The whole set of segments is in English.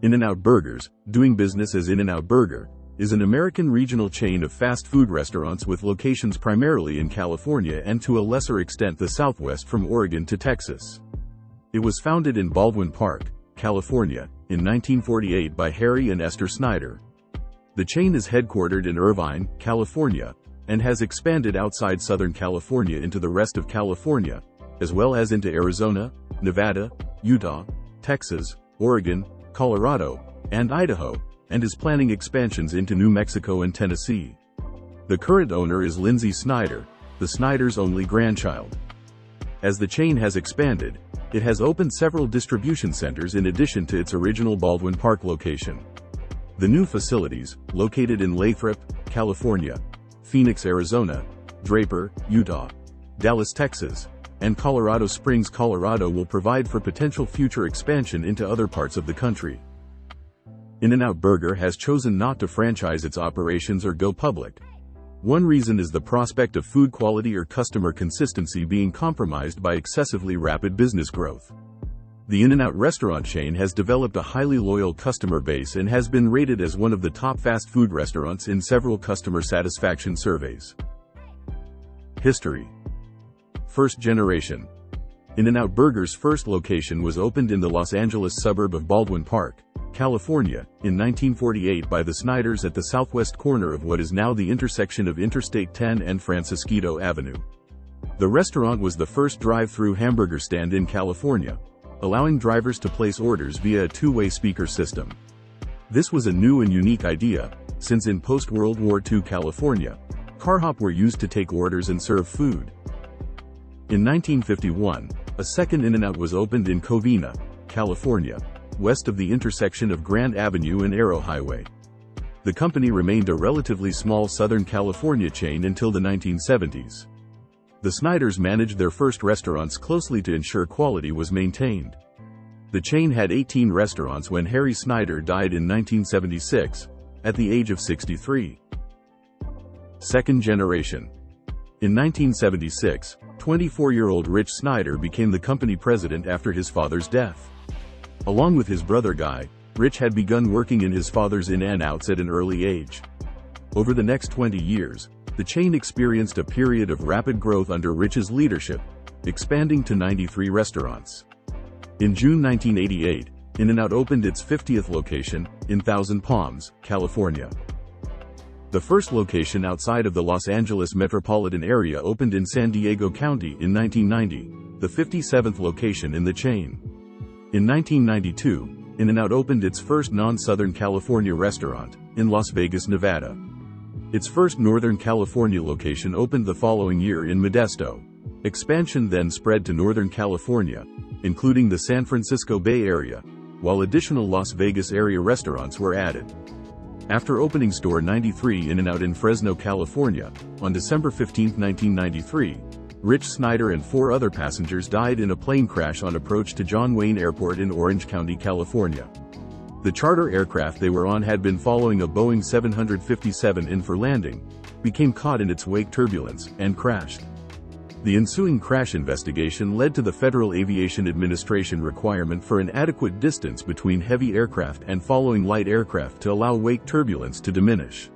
In-N-Out Burgers, doing business as In-N-Out Burger, is an American regional chain of fast food restaurants with locations primarily in California and to a lesser extent the Southwest from Oregon to Texas. It was founded in Baldwin Park, California, in 1948 by Harry and Esther Snyder. The chain is headquartered in Irvine, California, and has expanded outside Southern California into the rest of California, as well as into Arizona, Nevada, Utah, Texas, Oregon, Colorado, and Idaho, and is planning expansions into New Mexico and Tennessee. The current owner is Lindsay Snyder, the Snyders' only grandchild. As the chain has expanded, it has opened several distribution centers in addition to its original Baldwin Park location. The new facilities, located in Lathrop, California, Phoenix, Arizona, Draper, Utah, Dallas, Texas, and Colorado Springs, Colorado, will provide for potential future expansion into other parts of the country. In-N-Out Burger has chosen not to franchise its operations or go public. One reason is the prospect of food quality or customer consistency being compromised by excessively rapid business growth. The In-N-Out restaurant chain has developed a highly loyal customer base and has been rated as one of the top fast food restaurants in several customer satisfaction surveys. History. First generation. In-N-Out Burger's first location was opened in the Los Angeles suburb of Baldwin Park, California, in 1948 by the Snyders at the southwest corner of what is now the intersection of Interstate 10 and Francisquito Avenue. The restaurant was the first drive-through hamburger stand in California, allowing drivers to place orders via a two-way speaker system. This was a new and unique idea, since in post-World War II California, car hop were used to take orders and serve food. In 1951, a second In-N-Out was opened in Covina, California, west of the intersection of Grand Avenue and Arrow Highway. The company remained a relatively small Southern California chain until the 1970s. The Snyders managed their first restaurants closely to ensure quality was maintained. The chain had 18 restaurants when Harry Snyder died in 1976, at the age of 63. Second generation. In 1976, 24-year-old Rich Snyder became the company president after his father's death. Along with his brother Guy, Rich had begun working in his father's In-N-Outs at an early age. Over the next 20 years, the chain experienced a period of rapid growth under Rich's leadership, expanding to 93 restaurants. In June 1988, In-N-Out opened its 50th location, in Thousand Palms, California. The first location outside of the Los Angeles metropolitan area opened in San Diego County in 1990, the 57th location in the chain. In 1992, In-N-Out opened its first non-Southern California restaurant, in Las Vegas, Nevada. Its first Northern California location opened the following year in Modesto. Expansion then spread to Northern California, including the San Francisco Bay Area, while additional Las Vegas area restaurants were added. After opening Store 93 In-N-Out in Fresno, California, on December 15, 1993, Rich Snyder and 4 other passengers died in a plane crash on approach to John Wayne Airport in Orange County, California. The charter aircraft they were on had been following a Boeing 757 in for landing, became caught in its wake turbulence, and crashed. The ensuing crash investigation led to the Federal Aviation Administration requirement for an adequate distance between heavy aircraft and following light aircraft to allow wake turbulence to diminish.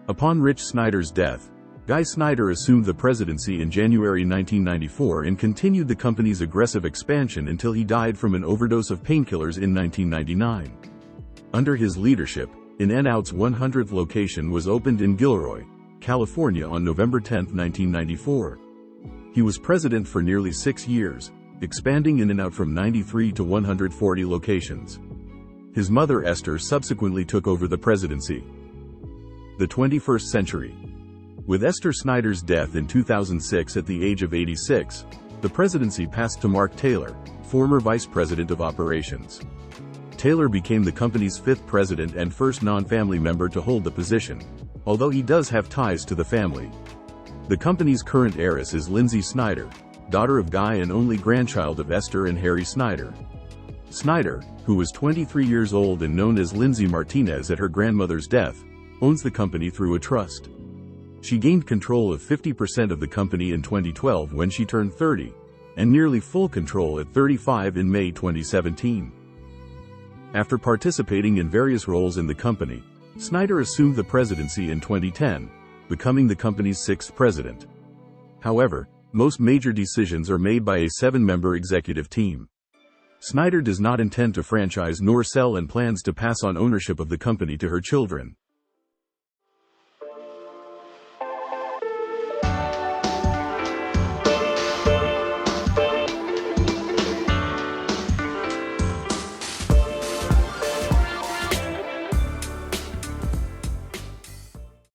Upon Rich Snyder's death, Guy Snyder assumed the presidency in January 1994 and continued the company's aggressive expansion until he died from an overdose of painkillers in 1999. Under his leadership, In-N-Out's 100th location was opened in Gilroy, California on November 10, 1994. He was president for nearly 6 years, expanding In-N-Out from 93 to 140 locations. His mother Esther subsequently took over the presidency. The 21st century. With Esther Snyder's death in 2006 at the age of 86, the presidency passed to Mark Taylor, former vice president of operations. Taylor became the company's 5th president and first non-family member to hold the position, although he does have ties to the family. The company's current heiress is Lindsay Snyder, daughter of Guy and only grandchild of Esther and Harry Snyder. Snyder, who was 23 years old and known as Lindsay Martinez at her grandmother's death, owns the company through a trust. She gained control of 50% of the company in 2012 when she turned 30, and nearly full control at 35 in May 2017. After participating in various roles in the company, Snyder assumed the presidency in 2010, becoming the company's sixth president. However, most major decisions are made by a 7-member executive team. Snyder does not intend to franchise nor sell and plans to pass on ownership of the company to her children.